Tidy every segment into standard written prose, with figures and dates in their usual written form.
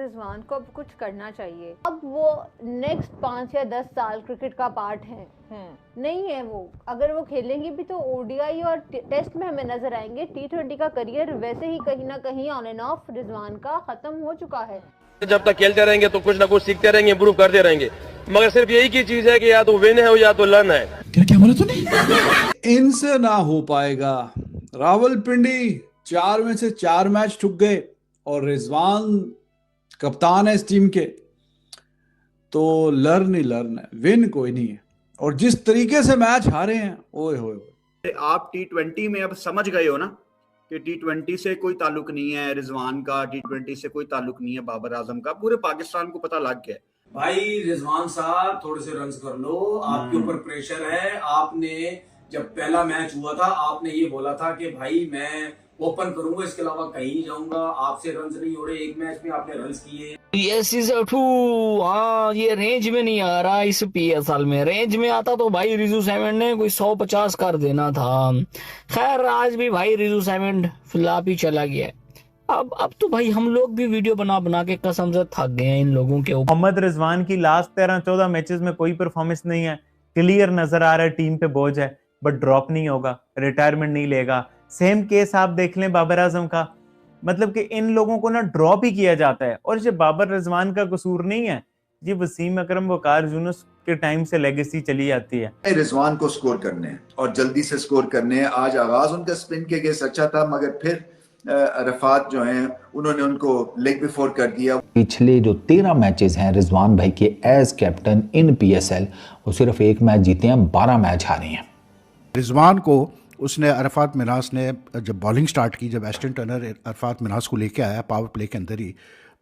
रिजवान को अब कुछ करना चाहिए। अब वो नेक्स्ट 5 या 10 साल क्रिकेट का पार्ट है नहीं है वो। अगर वो खेलेंगे भी तो ओडीआई और टेस्ट में हमें नजर आएंगे। T20 का करियर वैसे ही कहीं ना कहीं ऑन एंड ऑफ रिजवान का खत्म हो चुका है। जब तक खेलते रहेंगे तो कुछ ना कुछ सीखते रहेंगे, इम्प्रूव करते रहेंगे, मगर सिर्फ यही की चीज है कि या तो विन है या तो लर्न है। क्या बोला तूने? इनसे ना हो पाएगा। रावलपिंडी 4 में से 4 मैच ठुक गए और रिजवान कप्तान है इस टीम के, तो लर्न ही लर्न है, विन कोई नहीं है। और जिस तरीके से मैच हारे हैं, ओए होए। आप T20 में अब समझ गए हो ना कि T20 से कोई ताल्लुक नहीं है रिजवान का, T20 से कोई ताल्लुक नहीं है बाबर आजम का। पूरे पाकिस्तान को पता लग गया। भाई रिजवान साहब थोड़े से रन्स कर लो, आपके ऊपर प्रेशर है। आपने जब पहला मैच हुआ था आपने ये बोला था कि भाई मैं ओपन करूंगा, इसके अलावा कहीं नहीं जाऊंगा। आपसे रन्स नहीं हो रहे, एक मैच में आपने रन्स किए। Yes is two. हाँ, ये रेंज में नहीं आ रहा इस PSL में। रेंज में आता तो भाई रिजू सेवन ने कोई 150 कर देना था। खैर आज भी भाई रिजू सेवन फ्लॉप ही चला गया है। अब तो भाई हम लोग भी वीडियो बना बना के कसम से थक गए हैं इन लोगों के ऊपर। मोहम्मद रिजवान की लास्ट 13-14 मैचेस में कोई परफॉर्मेंस नहीं है। क्लियर नजर आ रहा है टीम पे बोझ है, बट ड्रॉप नहीं होगा, रिटायरमेंट नहीं लेगा। सेम केस आप देख लें बाबर आजम का, मतलब कि इन लोगों को ना ड्रॉप ही किया जाता है। और ये बाबर रिजवान का कसूर नहीं है, ये वसीम अकरम वकार यूनुस के टाइम से लेगेसी चली जाती है। रिजवान को स्कोर करने हैं और जल्दी से स्कोर करने हैं। आज आगाज उनका स्पिन के अगेंस्ट अच्छा था, मगर फिर अरफात जो हैं उन्होंने उनको लेग बिफोर कर दिया। पिछले जो 13 मैचेस हैं रिजवान भाई के एज कैप्टन इन PSL, वो सिर्फ एक मैच जीते हैं, 12 मैच हारे हैं। रिजवान को उसने अरफात मिनास ने जब बॉलिंग स्टार्ट की, जब एस्टन टर्नर अरफात मिनास को लेके आया पावर प्ले के अंदर ही,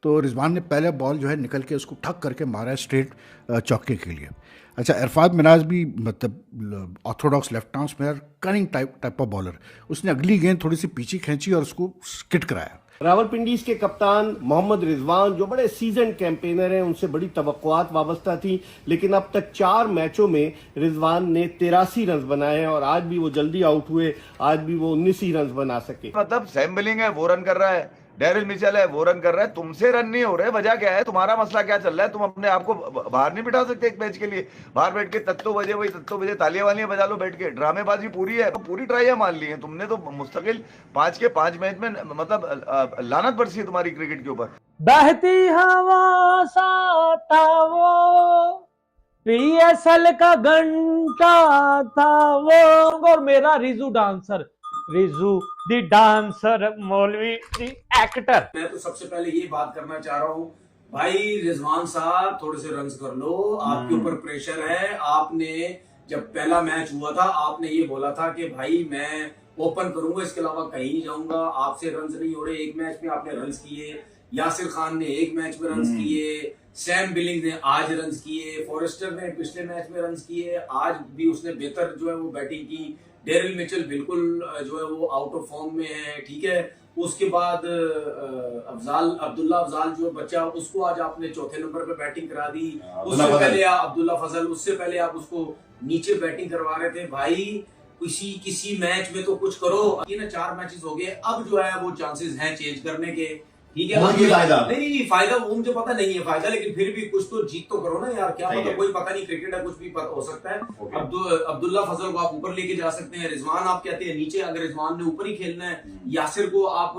तो रिजवान ने पहले बॉल जो है निकल के उसको ठक करके मारा है स्ट्रेट चौके के लिए। अच्छा, अरफात मिनास भी मतलब Orthodox left arm spinner, cunning type of bowler, उसने अगली गेंद थोड़ी सी पीछे खींची और उसको स्किट कराया। रावलपिंडीज के कप्तान मोहम्मद रिजवान जो बड़े सीजन कैंपेनर हैं, उनसे बड़ी तवक्कुआत वाबस्ता थी, लेकिन अब तक 4 मैचों में रिजवान ने 83 रन बनाए हैं और आज भी वो जल्दी आउट हुए। आज भी वो 19 ही रन बना सके। मतलब सैम बिलिंग है वो रन कर रहा है, डेरिल मिचेल है वो रन कर रहा है, तुमसे रन नहीं हो रहे। वजह क्या है? तुम्हारा मसला क्या चल रहा है? तुम अपने आप को बाहर नहीं बिठा सकते एक मैच के लिए? बाहर बैठ के तत्तो बजे वही तत्तो बजे तालियां वालियां बजा लो बैठ के। ड्रामेबाजी पूरी है, पूरी ट्राइयां मान ली है तुमने तो। मुस्तकिल 5 के 5 मैच में मतलब लानत बरसी है तुम्हारी क्रिकेट के ऊपर। बहती हवा सा था वो, PSL का घंटा था वो, और मेरा रिजू डांसर, रिजू दी डांसर, मौलवी दी एक्टर। मैं तो सबसे पहले ये बात करना चाह रहा हूँ, भाई रिजवान साहब थोड़े से रन्स कर लो, आपके ऊपर प्रेशर है। आपने जब पहला मैच हुआ था आपने ये बोला था कि भाई मैं ओपन करूंगा, इसके अलावा कहीं नहीं जाऊंगा। आपसे रन्स नहीं हो रहे, एक मैच में आपने रन्स किए। यासिर खान ने एक मैच में रन्स किए, सैम बिलिंग ने आज रन्स किए, फॉरेस्टर ने पिछले मैच में रन्स किए, आज भी उसने बेहतर जो है वो बैटिंग की। डेरिल मिचेल बिल्कुल जो है वो आउट ऑफ फॉर्म में है, ठीक है। उसके बाद अब्दुल्ला अफजाल जो बच्चा, उसको आज आपने चौथे नंबर पे बैटिंग करा दी। उससे पहले अब्दुल्ला फजल, उससे पहले आप उसको नीचे बैटिंग करवा रहे थे। भाई किसी मैच में तो कुछ करो। ये ना 4 मैचेस हो गए, अब जो है वो चांसेस हैं चेंज करने के, ठीक है। नहीं फायदा वो मुझे पता नहीं है फायदा, लेकिन फिर भी कुछ तो जीत तो करो ना यार। क्या पता, कोई पता नहीं, क्रिकेट है, कुछ भी हो सकता है। अब्दुल्ला फजल को आप ऊपर लेके जा सकते हैं, रिजवान आप कहते हैं नीचे। अगर रिजवान ने ऊपर ही खेलना है, यासिर को आप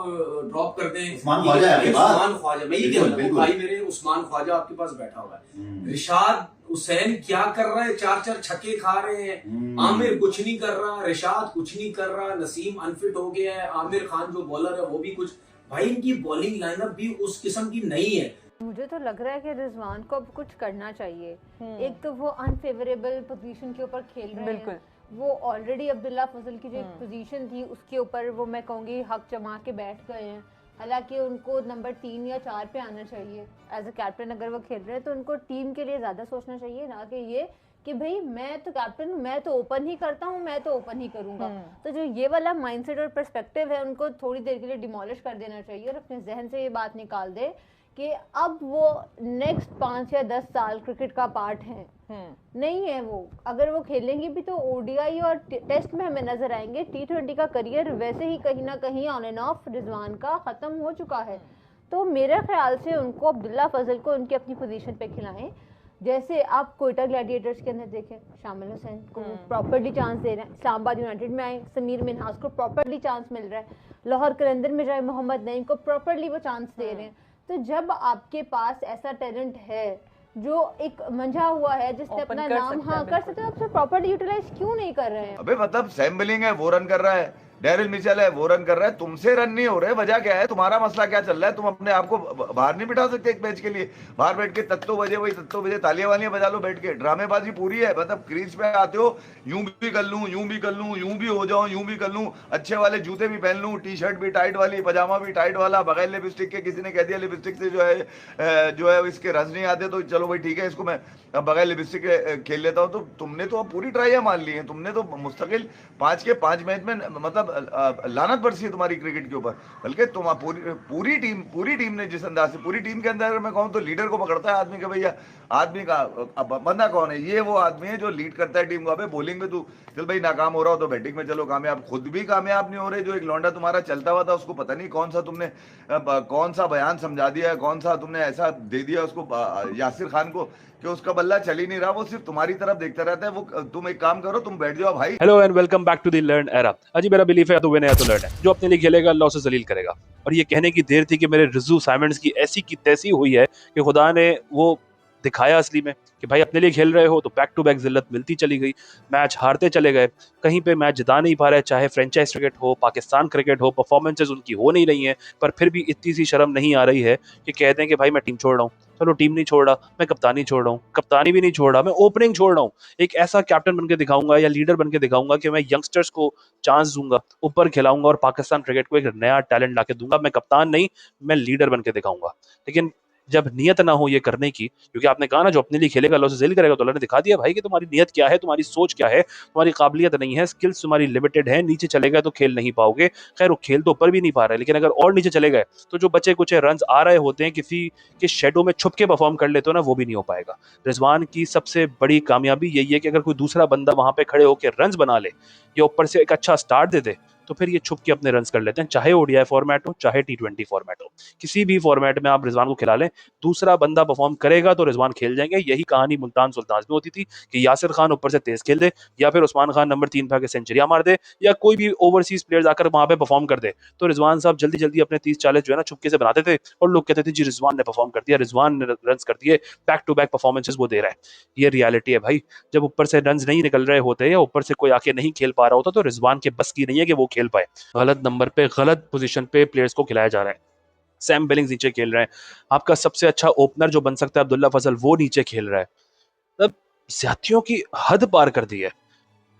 ड्रॉप कर दें। उस्मान ख्वाजा, मैं ये कह रहा हूं भाई, मेरे उस्मान ख्वाजा आपके पास बैठा हुआ है। रिशाद हुसैन क्या कर रहा है? 4-4 छक्के खा रहे हैं। आमिर कुछ नहीं कर रहा, रिशाद कुछ नहीं कर रहा, नसीम अनफिट हो गया है, आमिर खान जो बॉलर है वो भी कुछ। भाई इनकी बॉलिंग लाइनअप भी उस किस्म की नहीं है। मुझे तो लग रहा है कि रिजवान को अब कुछ करना चाहिए। एक तो वो अनफेवरेबल पोजीशन के ऊपर खेल रहे हैं। वो ऑलरेडी अब्दुल्ला फजल की जो एक पोजीशन थी उसके ऊपर वो मैं कहूँगी हक जमा के बैठ गए हैं। हालांकि उनको नंबर 3 या 4 पे आना चाहिए एज अ कैप्टन। अगर वो खेल रहे हैं तो उनको टीम के लिए ज़्यादा सोचना चाहिए, ना कि ये कि भाई मैं तो कैप्टन हूँ, मैं तो ओपन ही करता हूँ, मैं तो ओपन ही करूंगा। तो जो ये वाला माइंडसेट और पर्सपेक्टिव है उनको थोड़ी देर के लिए डिमोलिश कर देना चाहिए और अपने जहन से ये बात निकाल दे कि अब वो नेक्स्ट 5 या 10 साल क्रिकेट का पार्ट है नहीं है वो। अगर वो खेलेंगे भी तो ओडीआई और टेस्ट में हमें नजर आएंगे। T20 का करियर वैसे ही कहीं ना कहीं ऑन एंड ऑफ रिजवान का खत्म हो चुका है। तो मेरे ख्याल से उनको अब्दुल्ला फजल को उनकी अपनी पोजीशन पे खिलाएं। जैसे आप कोयटा ग्लैडिएटर्स के अंदर देखें, शामिल हुसैन को प्रॉपर्ली चांस दे रहे हैं, इस्लामाबाद यूनाइटेड में आए समीर मिन्हास को प्रॉपर्ली चांस मिल रहा है, लाहौर कलंदर में जाए मोहम्मद नईम को प्रॉपर्ली वो चांस दे रहे हैं। तो जब आपके पास ऐसा टैलेंट है जो एक मंझा हुआ है जिसने अपना नाम कर सकते हैं, आप उसे प्रॉपर्ली यूटिलाइज क्यों नहीं कर रहे हैं? अबे मतलब सैम बिलिंग है वो रन कर रहा है, डेरिल मिचेल है वो रन कर रहा है, तुमसे रन नहीं हो रहे, वजह क्या है? तुम्हारा मसला क्या चल रहा है? तुम अपने आप को बाहर नहीं बिठा सकते एक मैच के लिए? बाहर बैठ के तत्तो बजे तालियां वालियां बजा लो बैठ के, ड्रामेबाजी पूरी है। मतलब क्रीज पे आते हो, यूं भी कर लूं, यूं भी कर लूं, यूं भी हो जाऊं, यूं भी कर लूं, अच्छे वाले जूते भी पहन लूं, टी शर्ट भी टाइट वाली, पजामा भी टाइट वाला, बगैर लिपस्टिक के। किसी ने कह दिया लिपस्टिक से जो है इसके रस नहीं आते, तो चलो भाई ठीक है, इसको मैं अब बगैर लिपस्टिक के खेल लेता हूँ। तो तुमने तो अब पूरी ट्राइयां मान ली हैं, तुमने तो मुस्तकिल 5 के 5 मैच में मतलब लानत बरसी है तुम्हारी क्रिकेट के ऊपर। बल्कि तुम पूरी टीम ने जिस अंदाज से, पूरी टीम के अंदर मैं कहूँ तो लीडर को पकड़ता है आदमी का, भैया आदमी का अब बंदा कौन है? ये वो आदमी है जो लीड करता है टीम को। अबे बॉलिंग में तू चल भाई नाकाम हो रहा हो तो बैटिंग में चलो कामयाब, खुद भी कामयाब नहीं हो रहे। जो एक लौंडा तुम्हारा चलता हुआ था, उसको पता नहीं कौन सा बयान समझा दिया, कौन सा तुमने ऐसा दे दिया उसको यासिर खान को कि उसका बल्ला चल ही नहीं रहा, वो सिर्फ तुम्हारी तरफ देखता रहता है। वो तुम एक काम करो, तुम बैठ जाओ भाई। Hello and welcome back to the learn era. अजी मेरा बिलीफ है, या तो विन है या तो लर्न है। जो अपने लिए खेलेगा अल्लाह उसे जलील करेगा। और ये कहने की देर थी कि मेरे रिजू साइमंड्स की ऐसी की तैसी हुई है कि खुदा ने वो दिखाया असली में कि भाई अपने लिए खेल रहे हो तो बैक टू बैक जिल्लत मिलती चली गई, मैच हारते चले गए, कहीं पे मैच जिता नहीं पा रहे, चाहे फ्रेंचाइज क्रिकेट हो, पाकिस्तान क्रिकेट हो, परफॉर्मेंसेज उनकी हो नहीं रही हैं, पर फिर भी इतनी सी शर्म नहीं आ रही है कि कहते हैं कि भाई मैं टीम छोड़ रहा हूँ। चलो टीम नहीं छोड़ रहा, मैं कप्तानी छोड़ रहा हूँ, कप्तानी भी नहीं छोड़ रहा, मैं ओपनिंग छोड़ रहा हूँ। एक ऐसा कैप्टन बनके दिखाऊंगा या लीडर बनके दिखाऊंगा कि मैं यंगस्टर्स को चांस दूंगा, ऊपर खिलाऊंगा और पाकिस्तान क्रिकेट को एक नया टैलेंट लाके दूंगा। मैं कप्तान नहीं, मैं लीडर बनके दिखाऊंगा। लेकिन जब नियत ना हो ये करने की, क्योंकि आपने कहा ना जो अपने लिए खेलेगा अल्लाह उसे ज़लील करेगा, तो अल्लाह ने दिखा दिया भाई कि तुम्हारी नियत क्या है, तुम्हारी सोच क्या है, तुम्हारी काबिलियत नहीं है, स्किल्स तुम्हारी लिमिटेड है, नीचे चले गए तो खेल नहीं पाओगे। खैर वो खेल तो ऊपर भी नहीं पा रहे, लेकिन अगर और नीचे चले गए तो जो बचे कुछ रन आ रहे होते हैं, किसी के शेडो में छुप के परफॉर्म कर लेते हो ना, वो भी नहीं हो पाएगा। रिजवान की सबसे बड़ी कामयाबी यही है कि अगर कोई दूसरा बंदा वहां पे खड़े होकर रन बना ले या ऊपर से एक अच्छा स्टार्ट दे दे, तो फिर ये छुप के अपने रन्स कर लेते हैं। चाहे ओडीआई फॉर्मेट हो, चाहे टी20 फॉर्मेट हो, किसी भी फॉर्मेट में आप रिजवान को खिला लें, दूसरा बंदा परफॉर्म करेगा तो रिजवान खेल जाएंगे। यही कहानी मुल्तान सुल्तान में होती थी कि यासिर खान ऊपर से तेज खेल दे, या फिर उस्मान खान नंबर 3 पे आके सेंचुरियां मार दे, या कोई भी ओवरसीज प्लेयर्स आकर वहां पे परफॉर्म कर दे, तो रिजवान साहब जल्दी जल्दी अपने 30-40 जो है ना छुपके से बनाते थे और लोग कहते थे जी रिजवान ने परफॉर्म कर दिया, रिजवान ने रन कर दिए, बैक टू बैक परफॉर्मेंसेज वो दे रहा है। ये रियलिटी है भाई। जब ऊपर से रन नहीं निकल रहे होते या ऊपर से कोई आके नहीं खेल पा रहा होता, तो रिजवान के बस की नहीं है कि वो खेल पाए। गलत नंबर पे गलत पोजीशन पे प्लेयर्स को खिलाया जा रहा है। सैम बिलिंग्स नीचे खेल रहे हैं, आपका सबसे अच्छा ओपनर जो बन सकता है अब्दुल्ला फजल वो नीचे खेल रहा है। मतलब ज्यादतियों की हद पार कर दी है।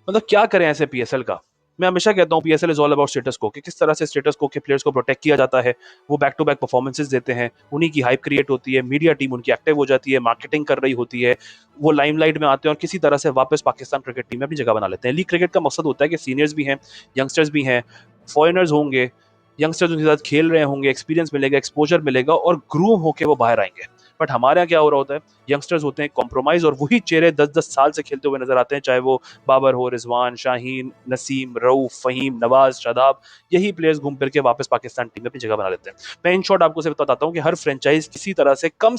मतलब क्या करें ऐसे पीएसएल का। मैं हमेशा कहता हूँ PSL is all about status को, कि किस तरह से स्टेटस को के प्लेयर्स को प्रोटेक्ट किया जाता है। वो बैक टू बैक परफॉर्मेंसेस देते हैं, उन्हीं की हाइप क्रिएट होती है, मीडिया टीम उनकी एक्टिव हो जाती है, मार्केटिंग कर रही होती है, वो लाइमलाइट में आते हैं और किसी तरह से वापस पाकिस्तान क्रिकेट टीम में अपनी जगह बना लेते हैं। लीग क्रिकेट का मकसद होता है कि सीनियर्स भी हैं, यंगस्टर्स भी हैं, फॉरेनर्स होंगे, यंगस्टर्स उनके साथ खेल रहे होंगे, एक्सपीरियंस मिलेगा, एक्सपोजर मिलेगा और ग्रूम होके वो बाहर आएंगे। बट हमारे यहाँ क्या हो रहा होता है, यंगस्टर्स होते हैं कॉम्प्रोमाइज और वही चेहरे 10-10 साल से खेलते हुए नजर आते हैं, चाहे वो बाबर हो, रिजवान, शाहीन, नसीम, रऊफ, फहीम, नवाज, शादाब, यही प्लेयर्स घूम फिर के वापस पाकिस्तान टीम में अपनी जगह बना लेते हैं। मैं इन शॉर्ट आपको सिर्फ बताता हूँ कि हर फ्रेंचाइज किसी तरह से कम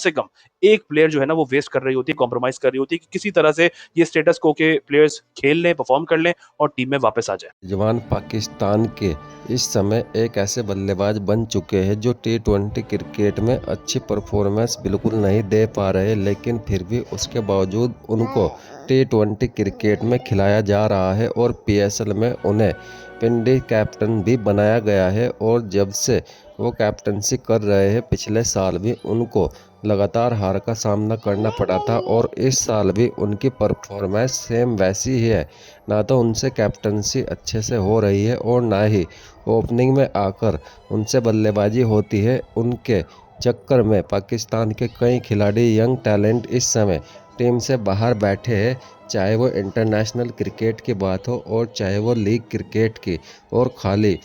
एक प्लेयर जो है ना वो वेस्ट कर रही होती है, कॉम्प्रोमाइज कर रही होती है कि किसी तरह से ये स्टेटस को के प्लेयर्स खेल लें, परफॉर्म कर लें और टीम में वापस आ जाए। जवान पाकिस्तान के इस समय एक ऐसे बल्लेबाज बन चुके हैं जो टी20 क्रिकेट में अच्छी परफॉर्मेंस बिल्कुल नहीं दे पा रहे, लेकिन फिर भी उसके बावजूद उनको टी20 क्रिकेट में खिलाया जा रहा है और पीएसएल में उन्हें पिंडी कैप्टन भी बनाया गया है। और जब से वो कैप्टनसी कर रहे हैं, पिछले साल भी उनको लगातार हार का सामना करना पड़ा था और इस साल भी उनकी परफॉर्मेंस सेम वैसी ही है। ना तो उनसे कैप्टनसी अच्छे से हो रही है और ना ही ओपनिंग में आकर उनसे बल्लेबाजी होती है। उनके चक्कर में पाकिस्तान के कई खिलाड़ी यंग टैलेंट इस समय टीम से बाहर बैठे हैं, चाहे वो इंटरनेशनल क्रिकेट की बात हो और चाहे वो लीग क्रिकेट की। और खाली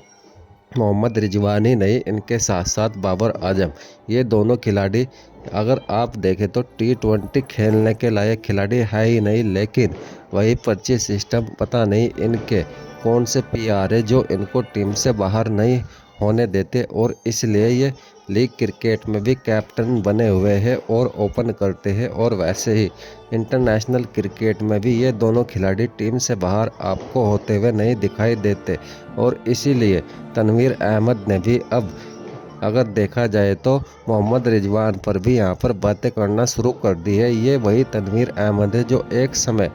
मोहम्मद रिजवान ही नहीं, इनके साथ साथ बाबर आजम, ये दोनों खिलाड़ी अगर आप देखें तो टी20 खेलने के लायक खिलाड़ी है ही नहीं। लेकिन वही पर्ची सिस्टम, पता नहीं इनके कौन से पीआर है जो इनको टीम से बाहर नहीं होने देते और इसलिए ये लीग क्रिकेट में भी कैप्टन बने हुए हैं और ओपन करते हैं। और वैसे ही इंटरनेशनल क्रिकेट में भी ये दोनों खिलाड़ी टीम से बाहर आपको होते हुए नहीं दिखाई देते और इसीलिए तनवीर अहमद ने भी अब अगर देखा जाए तो मोहम्मद रिजवान पर भी यहाँ पर बातें करना शुरू कर दी है। ये वही तनवीर अहमद है जो एक समय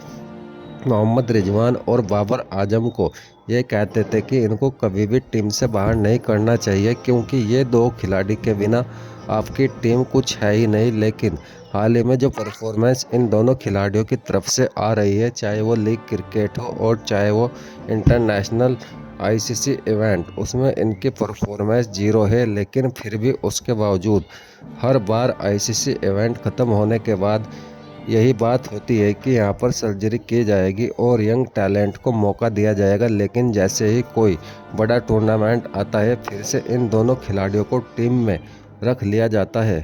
मोहम्मद रिजवान और बाबर आजम को ये कहते थे कि इनको कभी भी टीम से बाहर नहीं करना चाहिए क्योंकि ये दो खिलाड़ी के बिना आपकी टीम कुछ है ही नहीं। लेकिन हाल ही में जो परफॉर्मेंस इन दोनों खिलाड़ियों की तरफ से आ रही है, चाहे वो लीग क्रिकेट हो और चाहे वो इंटरनेशनल आईसीसी इवेंट, उसमें इनकी परफॉर्मेंस 0 है। लेकिन फिर भी उसके बावजूद हर बार आईसीसी इवेंट ख़त्म होने के बाद यही बात होती है कि यहाँ पर सर्जरी की जाएगी और यंग टैलेंट को मौका दिया जाएगा। लेकिन जैसे ही कोई बड़ा टूर्नामेंट आता है फिर से इन दोनों खिलाड़ियों को टीम में रख लिया जाता है।